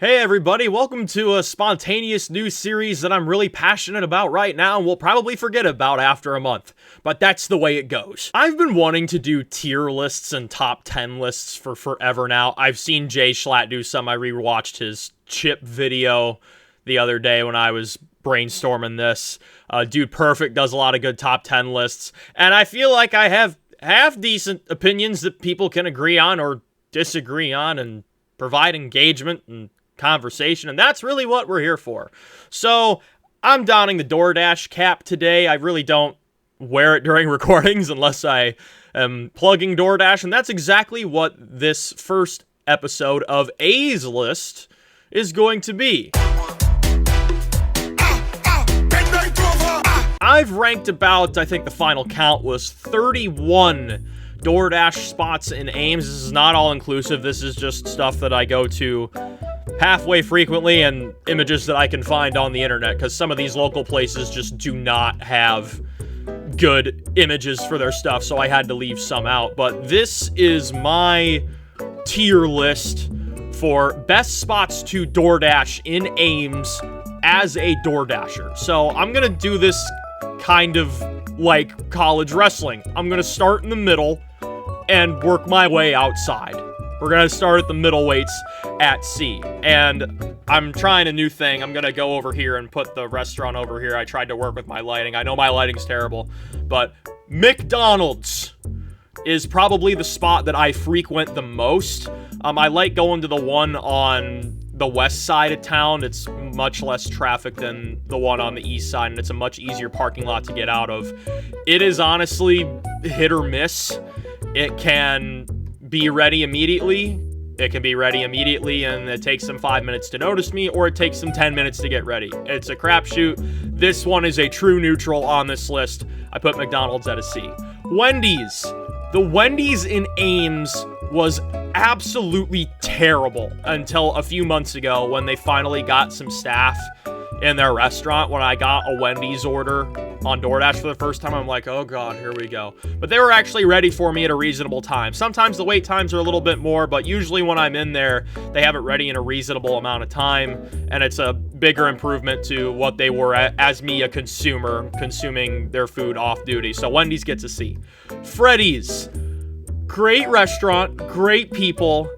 Hey everybody, welcome to a spontaneous new series that I'm really passionate about right now and will probably forget about after a month. But that's the way it goes. I've been wanting to do tier lists and top 10 lists for forever now. I've seen Jay Schlatt do some. I rewatched his chip video the other day when I was brainstorming this. Dude Perfect does a lot of good top 10 lists. And I feel like I have half-decent opinions that people can agree on or disagree on and provide engagement and conversation, and that's really what we're here for. So I'm donning the DoorDash cap today. I really don't wear it during recordings unless I am plugging DoorDash, and that's exactly what this first episode of A's List is going to be. I've ranked about, I think the final count was 31 DoorDash spots in Ames. This is not all inclusive. This is just stuff that I go to halfway frequently and images that I can find on the internet, because some of these local places just do not have good images for their stuff, so I had to leave some out. But this is my tier list for best spots to DoorDash in Ames as a DoorDasher. So I'm gonna do this kind of like college wrestling. I'm gonna start in the middle and work my way outside. We're gonna start at the middleweights at C. And I'm trying a new thing. I'm gonna go over here and put the restaurant over here. I tried to work with my lighting. I know my lighting's terrible, but McDonald's is probably the spot that I frequent the most. I like going to the one on the west side of town. It's much less traffic than the one on the east side, and it's a much easier parking lot to get out of. It is honestly hit or miss. It can be ready immediately. It can be ready immediately and it takes them 5 minutes to notice me, or it takes them 10 minutes to get ready. It's a crapshoot. This one is a true neutral on this list. I put McDonald's at a C. Wendy's. The Wendy's in Ames was absolutely terrible until a few months ago when they finally got some staff in their restaurant. When I got a Wendy's order on DoorDash for the first time, I'm like, oh god, here we go. But they were actually ready for me at a reasonable time. Sometimes the wait times are a little bit more, but usually when I'm in there, they have it ready in a reasonable amount of time, and it's a bigger improvement to what they were as me, a consumer, consuming their food off duty. So Wendy's gets a C. Freddy's. Great restaurant, great people.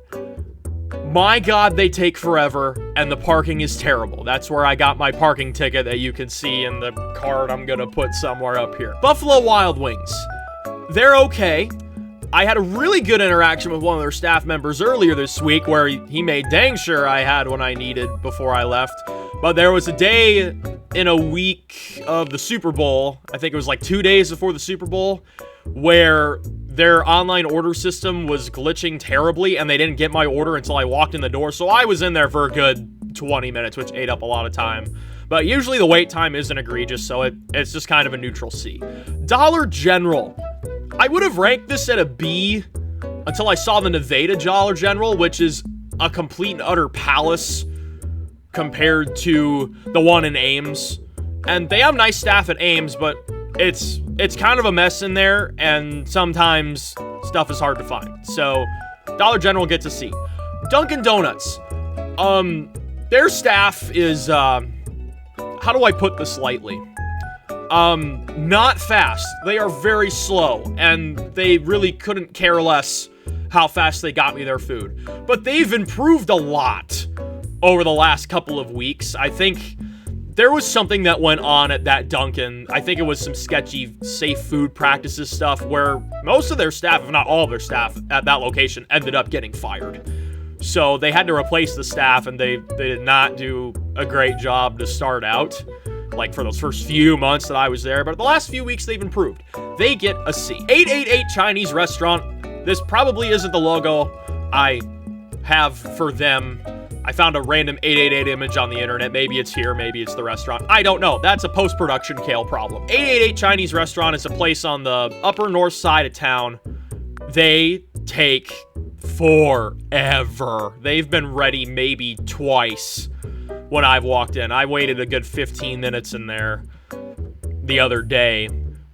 My god, they take forever, and the parking is terrible. That's where I got my parking ticket that you can see in the card I'm gonna put somewhere up here. Buffalo Wild Wings. They're okay. I had a really good interaction with one of their staff members earlier this week where he made dang sure I had what I needed before I left. But there was a day in a week of the Super Bowl, I think it was like 2 days before the Super Bowl, where their online order system was glitching terribly and they didn't get my order until I walked in the door. So I was in there for a good 20 minutes, which ate up a lot of time. But usually the wait time isn't egregious, so it's just kind of a neutral C. Dollar General. I would have ranked this at a B until I saw the Nevada Dollar General, which is a complete and utter palace compared to the one in Ames. And they have nice staff at Ames, but it's kind of a mess in there, and sometimes stuff is hard to find. So Dollar General gets a C. Dunkin' Donuts. Their staff is, how do I put this lightly? Not fast. They are very slow, and they really couldn't care less how fast they got me their food. But they've improved a lot over the last couple of weeks. I think there was something that went on at that Dunkin'. I think it was some sketchy safe food practices stuff where most of their staff, if not all of their staff at that location, ended up getting fired. So they had to replace the staff, and they did not do a great job to start out, like for those first few months that I was there. But the last few weeks, they've improved. They get a C. 888 Chinese Restaurant. This probably isn't the logo I have for them. I found a random 888 image on the internet. Maybe it's here, maybe it's the restaurant. I don't know. That's a post-production kale problem. 888 Chinese Restaurant is a place on the upper north side of town. They take forever. They've been ready maybe twice when I've walked in. I waited a good 15 minutes in there the other day.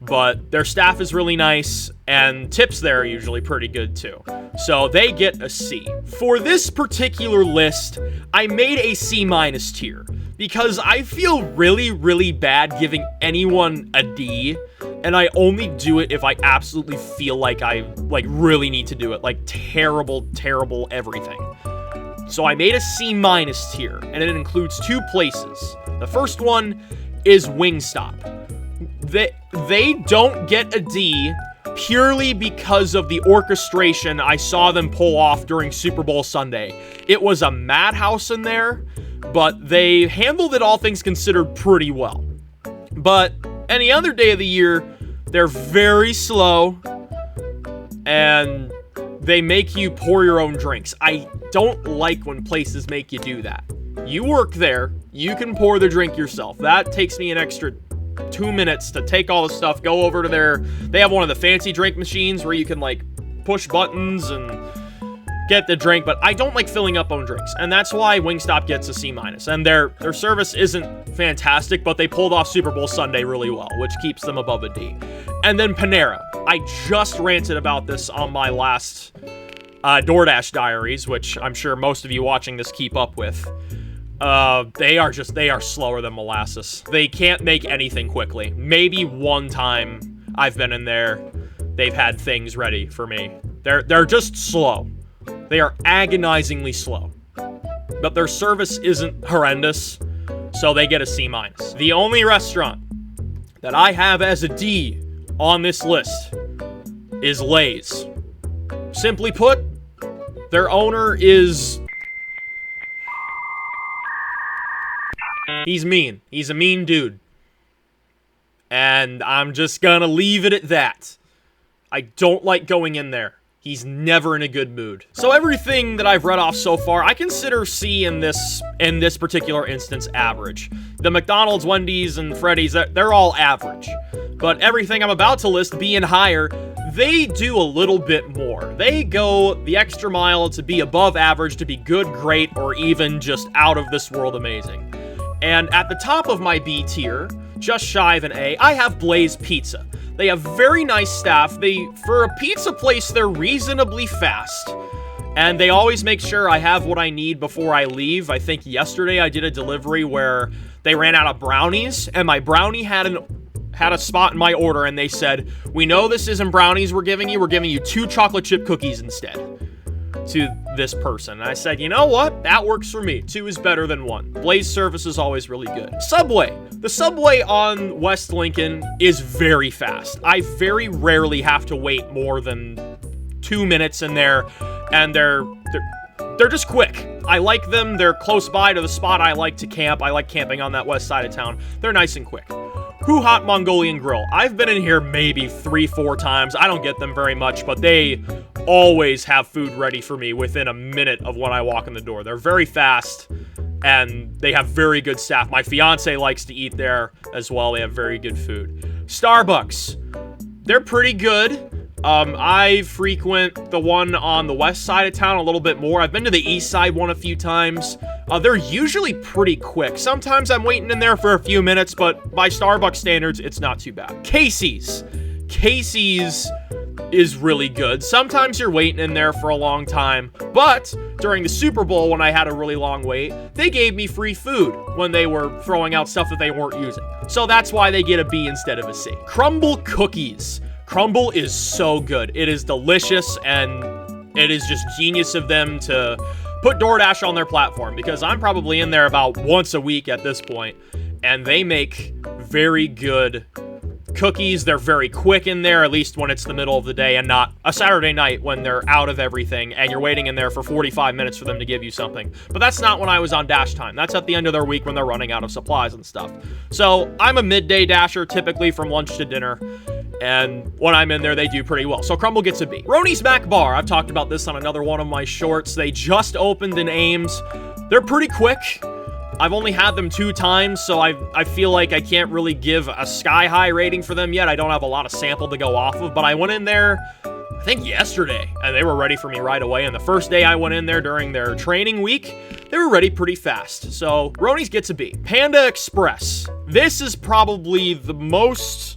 But their staff is really nice, and tips there are usually pretty good too. So they get a C. For this particular list, I made a C- tier because I feel really, really bad giving anyone a D, and I only do it if I absolutely feel like I, really need to do it. Like, terrible, terrible everything. So I made a C- tier, and it includes 2 places. The first one is Wingstop. They don't get a D purely because of the orchestration I saw them pull off during Super Bowl Sunday. It was a madhouse in there, but they handled it, all things considered, pretty well. But any other day of the year, they're very slow, and they make you pour your own drinks. I don't like when places make you do that. You work there, you can pour the drink yourself. That takes me an extra 2 minutes to take all the stuff, go over to they have one of the fancy drink machines where you can, push buttons and get the drink, but I don't like filling up on drinks, and that's why Wingstop gets a C-. And their service isn't fantastic, but they pulled off Super Bowl Sunday really well, which keeps them above a D. And then Panera. I just ranted about this on my last DoorDash diaries, which I'm sure most of you watching this keep up with. They are slower than molasses. They can't make anything quickly. Maybe one time I've been in there, they've had things ready for me. They're just slow. They are agonizingly slow. But their service isn't horrendous, so they get a C-. The only restaurant that I have as a D on this list is Lay's. Simply put, their owner is... he's mean. He's a mean dude. And I'm just gonna leave it at that. I don't like going in there. He's never in a good mood. So everything that I've read off so far, I consider C in this particular instance average. The McDonald's, Wendy's, and Freddy's, they're all average. But everything I'm about to list, B and higher, they do a little bit more. They go the extra mile to be above average, to be good, great, or even just out of this world amazing. And at the top of my B tier, just shy of an A, I have Blaze Pizza. They have very nice staff. For a pizza place, they're reasonably fast. And they always make sure I have what I need before I leave. I think yesterday I did a delivery where they ran out of brownies, and my brownie had a spot in my order, and they said, "We know this isn't brownies we're giving you 2 chocolate chip cookies instead." To this person. And I said, you know what? That works for me. 2 is better than 1. Blaze service is always really good. Subway. The Subway on West Lincoln is very fast. I very rarely have to wait more than 2 minutes in there, and they're just quick. I like them. They're close by to the spot I like to camp. I like camping on that west side of town. They're nice and quick. Who Hot Mongolian Grill. I've been in here maybe 3-4 times. I don't get them very much, but they always have food ready for me within a minute of when I walk in the door. They're very fast, and they have very good staff. My fiance likes to eat there as well. They have very good food. Starbucks. They're pretty good. I frequent the one on the west side of town a little bit more. I've been to the east side one a few times. They're usually pretty quick. Sometimes I'm waiting in there for a few minutes, but by Starbucks standards, it's not too bad. Casey's. Casey's is really good. Sometimes you're waiting in there for a long time, but during the Super Bowl, when I had a really long wait, they gave me free food when they were throwing out stuff that they weren't using. So that's why they get a B instead of a C. Crumble Cookies. Crumble is so good. It is delicious, and it is just genius of them to put DoorDash on their platform, because I'm probably in there about once a week at this point, and they make very good cookies. They're very quick in there, at least when it's the middle of the day and not a Saturday night when they're out of everything and you're waiting in there for 45 minutes for them to give you something. But that's not when I was on Dash Time. That's at the end of their week when they're running out of supplies and stuff. So I'm a midday dasher, typically from lunch to dinner, and when I'm in there, they do pretty well. So Crumble gets a B. Roni's Mac Bar. I've talked about this on another one of my shorts. They just opened in Ames. They're pretty quick. I've only had them 2 times, so I feel like I can't really give a sky-high rating for them yet. I don't have a lot of sample to go off of, but I went in there, I think yesterday, and they were ready for me right away. And the first day I went in there during their training week, they were ready pretty fast. So Roni's gets a B. Panda Express. This is probably the most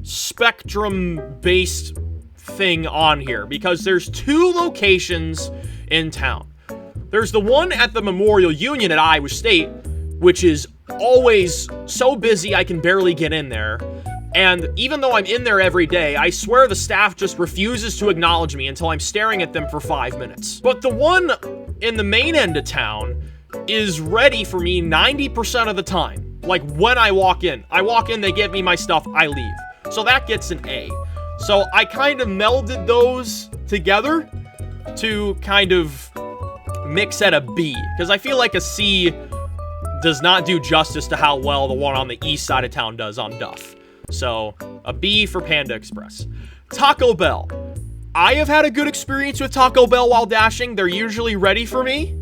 Spectrum-based thing on here, because there's 2 locations in town. There's the one at the Memorial Union at Iowa State, which is always so busy I can barely get in there. And even though I'm in there every day, I swear the staff just refuses to acknowledge me until I'm staring at them for 5 minutes. But the one in the main end of town is ready for me 90% of the time. Like when I walk in, they give me my stuff, I leave. So that gets an A. So I kind of melded those together to kind of mix at a B, because I feel like a C does not do justice to how well the one on the east side of town does on Duff. So a B for Panda Express. Taco Bell. I have had a good experience with Taco Bell while dashing. They're usually ready for me.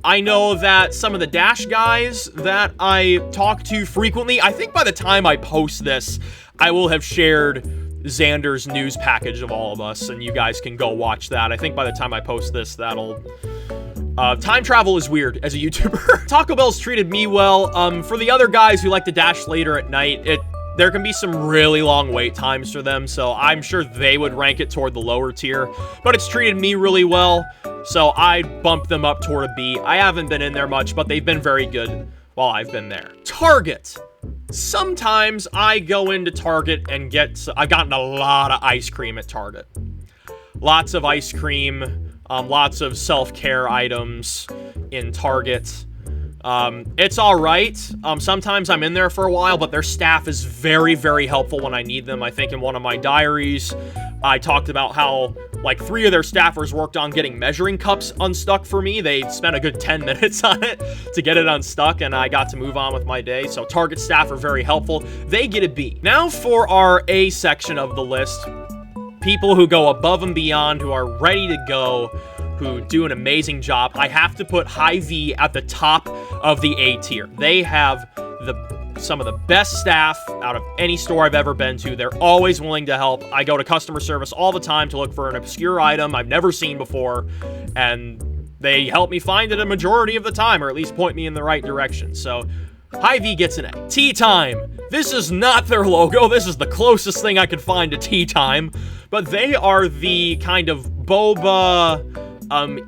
I know that some of the Dash guys that I talk to frequently, I think by the time I post this, I will have shared Xander's news package of all of us, and you guys can go watch that. I think by the time I post this, that'll... time travel is weird as a YouTuber. Taco Bell's treated me well. For the other guys who like to dash later at night, there can be some really long wait times for them, so I'm sure they would rank it toward the lower tier, but it's treated me really well, so I'd bump them up toward a B. I haven't been in there much, but they've been very good while I've been there. Target. Sometimes I go into Target and I've gotten a lot of ice cream at Target. Lots of ice cream, lots of self-care items in Target. It's all right. Sometimes I'm in there for a while, but their staff is very, very helpful when I need them. I think in one of my diaries, I talked about how, like, 3 of their staffers worked on getting measuring cups unstuck for me. They spent a good 10 minutes on it to get it unstuck, and I got to move on with my day. So Target staff are very helpful. They get a B. Now for our A section of the list. People who go above and beyond, who are ready to go, who do an amazing job. I have to put Hy-Vee at the top of the A tier. They have some of the best staff out of any store I've ever been to. They're always willing to help. I go to customer service all the time to look for an obscure item I've never seen before, and they help me find it a majority of the time, or at least point me in the right direction. So Hy-Vee gets an A. Tea Time. This is not their logo. This is the closest thing I could find to Tea Time, but they are the kind of boba,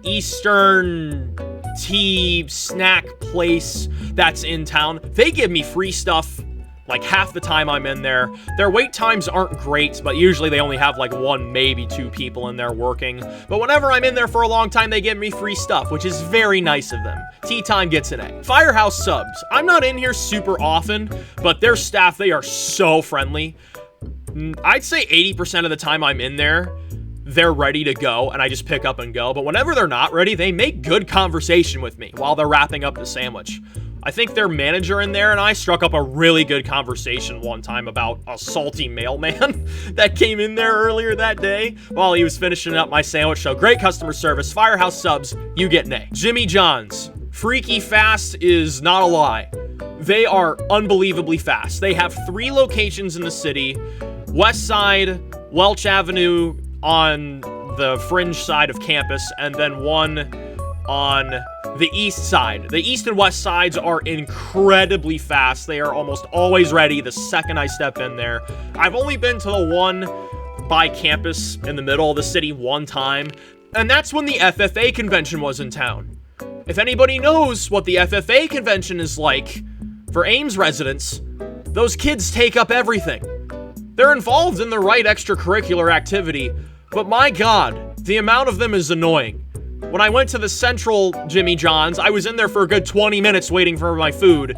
Eastern tea snack place that's in town. They give me free stuff like half the time I'm in there. Their wait times aren't great, but usually they only have like 1, maybe 2 people in there working. But whenever I'm in there for a long time, they give me free stuff, which is very nice of them. Tea Time gets an A. Firehouse Subs. I'm not in here super often, but their staff, they are so friendly. I'd say 80% of the time I'm in there, they're ready to go, and I just pick up and go. But whenever they're not ready, they make good conversation with me while they're wrapping up the sandwich. I think their manager in there and I struck up a really good conversation one time about a salty mailman that came in there earlier that day while he was finishing up my sandwich. So great customer service. Firehouse Subs, you get an A. Jimmy John's. Freaky fast is not a lie. They are unbelievably fast. They have 3 locations in the city. West Side, Welch Avenue on the fringe side of campus, and then one on the east side. The east and west sides are incredibly fast. They are almost always ready the second I step in there. I've only been to the one by campus in the middle of the city one time, and that's when the FFA convention was in town. If anybody knows what the FFA convention is like for Ames residents, those kids take up everything. They're involved in the right extracurricular activity, but my God, the amount of them is annoying. When I went to the central Jimmy John's, I was in there for a good 20 minutes waiting for my food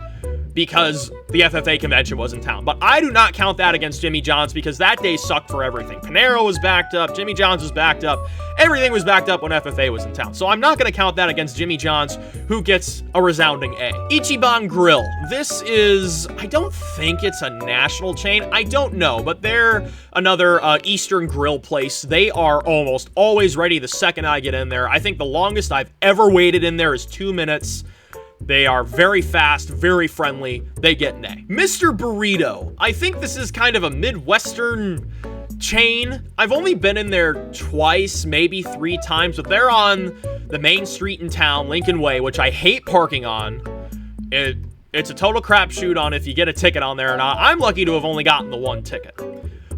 because the FFA convention was in town. But I do not count that against Jimmy John's because that day sucked for everything. Panera was backed up, Jimmy John's was backed up, everything was backed up when FFA was in town. So I'm not going to count that against Jimmy John's, who gets a resounding A. Ichiban Grill. This is, I don't think it's a national chain. I don't know, but they're another Eastern grill place. They are almost always ready the second I get in there. I think the longest I've ever waited in there is 2 minutes. They are very fast, very friendly. They get an A. Mr. Burrito. I think this is kind of a Midwestern chain. I've only been in there twice, maybe 3 times, but they're on the main street in town, Lincoln Way, which I hate parking on. It's a total crapshoot on if you get a ticket on there or not. I'm lucky to have only gotten the 1 ticket.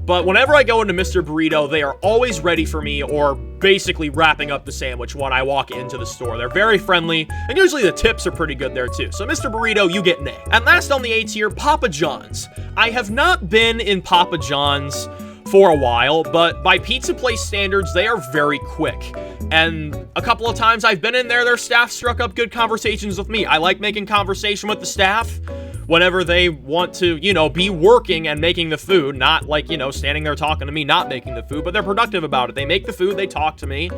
But whenever I go into Mr. Burrito, they are always ready for me or basically wrapping up the sandwich when I walk into the store. They're very friendly, and usually the tips are pretty good there too. So Mr. Burrito, you get an A. And last on the A tier, Papa John's. I have not been in Papa John's for a while, but by pizza place standards, they are very quick. And a couple of times I've been in there, their staff struck up good conversations with me. I like making conversation with the staff whenever they want to, you know, be working and making the food, not like, you know, standing there talking to me, not making the food, but they're productive about it. They make the food, they talk to me,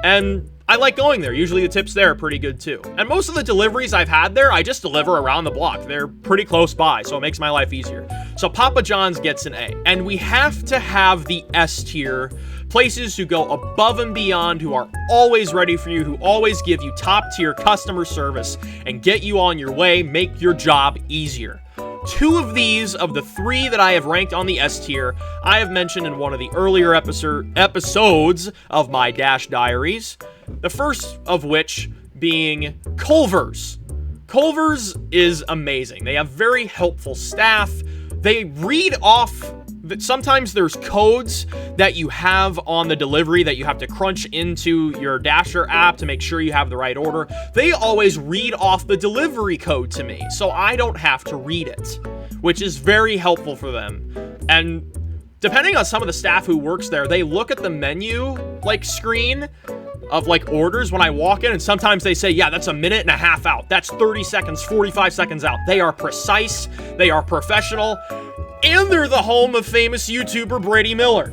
and I like going there. Usually the tips there are pretty good too. And most of the deliveries I've had there, I just deliver around the block. They're pretty close by, so it makes my life easier. So Papa John's gets an A. And we have to have the S tier, places who go above and beyond, who are always ready for you, who always give you top tier customer service and get you on your way, make your job easier. Two of these, of the three that I have ranked on the S tier, I have mentioned in one of the earlier episodes of my Dash Diaries. The first of which being Culver's. Culver's is amazing. They have very helpful staff. They read off that sometimes there's codes that you have on the delivery that you have to crunch into your Dasher app to make sure you have the right order. They always read off the delivery code to me, so I don't have to read it, which is very helpful for them. And depending on some of the staff who works there, they look at the menu, like, screen of, like, orders when I walk in, and sometimes they say, yeah, that's a minute and a half out. That's 30 seconds, 45 seconds out. They are precise, they are professional, and they're the home of famous YouTuber Brady Miller.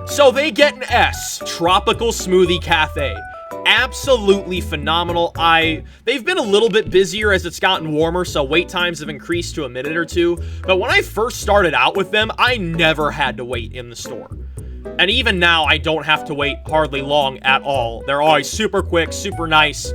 So they get an S. Tropical Smoothie Cafe. Absolutely phenomenal. They've been a little bit busier as it's gotten warmer, so wait times have increased to a minute or two. But when I first started out with them, I never had to wait in the store. And even now, I don't have to wait hardly long at all. They're always super quick, super nice.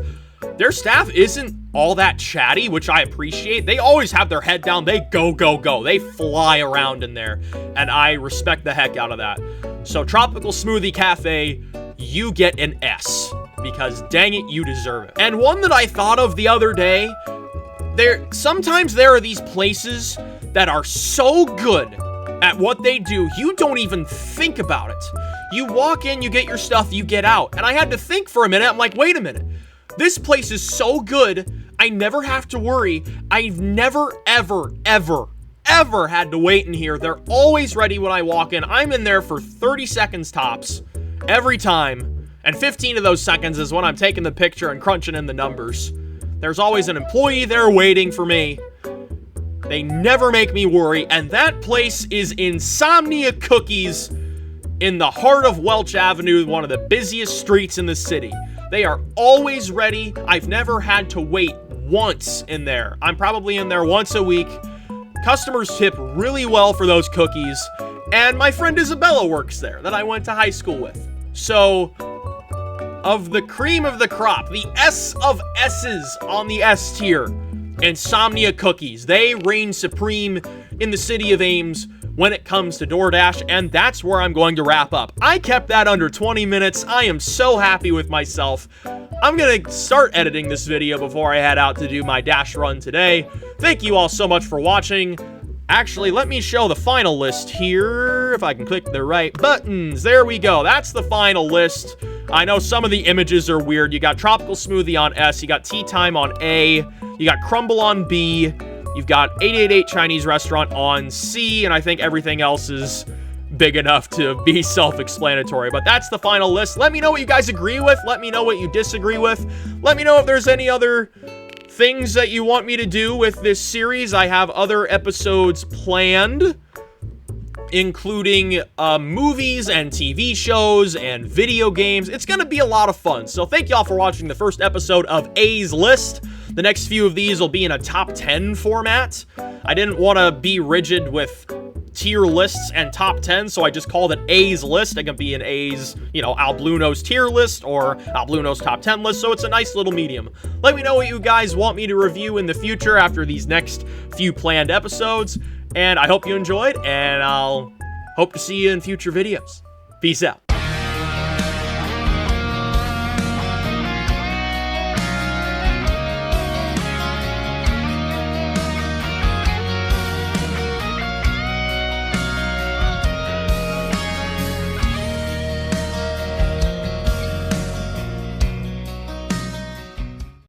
Their staff isn't all that chatty, which I appreciate. They always have their head down. They go, go, go. They fly around in there, and I respect the heck out of that. So Tropical Smoothie Cafe, you get an S, because dang it, you deserve it. And one that I thought of the other day, sometimes there are these places that are so good at what they do, you don't even think about it. You walk in, you get your stuff, you get out. And I had to think for a minute. I'm like, wait a minute. This place is so good, I never have to worry. I've never, ever, ever, ever had to wait in here. They're always ready when I walk in. I'm in there for 30 seconds tops every time. And 15 of those seconds is when I'm taking the picture and crunching in the numbers. There's always an employee there waiting for me. They never make me worry, and that place is Insomnia Cookies in the heart of Welch Avenue, one of the busiest streets in the city. They are always ready. I've never had to wait once in there. I'm probably in there once a week. Customers tip really well for those cookies, and my friend Isabella works there that I went to high school with. So, of the cream of the crop, the S of S's on the S tier, Insomnia Cookies. They reign supreme in the city of Ames when it comes to DoorDash, and that's where I'm going to wrap up. I kept that under 20 minutes. I am so happy with myself. I'm gonna start editing this video before I head out to do my Dash run today. Thank you all so much for watching. Actually, let me show the final list here, if I can click the right buttons. There we go. That's the final list. I know some of the images are weird. You got Tropical Smoothie on S, you got Tea Time on A, you got Crumble on B, you've got 888 Chinese Restaurant on C, and I think everything else is big enough to be self-explanatory. But that's the final list. Let me know what you guys agree with. Let me know what you disagree with. Let me know if there's any other things that you want me to do with this series. I have other episodes planned, including movies and TV shows and video games. It's gonna be a lot of fun. So thank y'all for watching the first episode of A's List. The next few of these will be in a top 10 format. I didn't want to be rigid with tier lists and top 10, so I just called it A's List. It can be an A's, Albluno's tier list or Albluno's top 10 list, so it's a nice little medium. Let me know what you guys want me to review in the future after these next few planned episodes, and I hope you enjoyed, and I'll hope to see you in future videos. Peace out.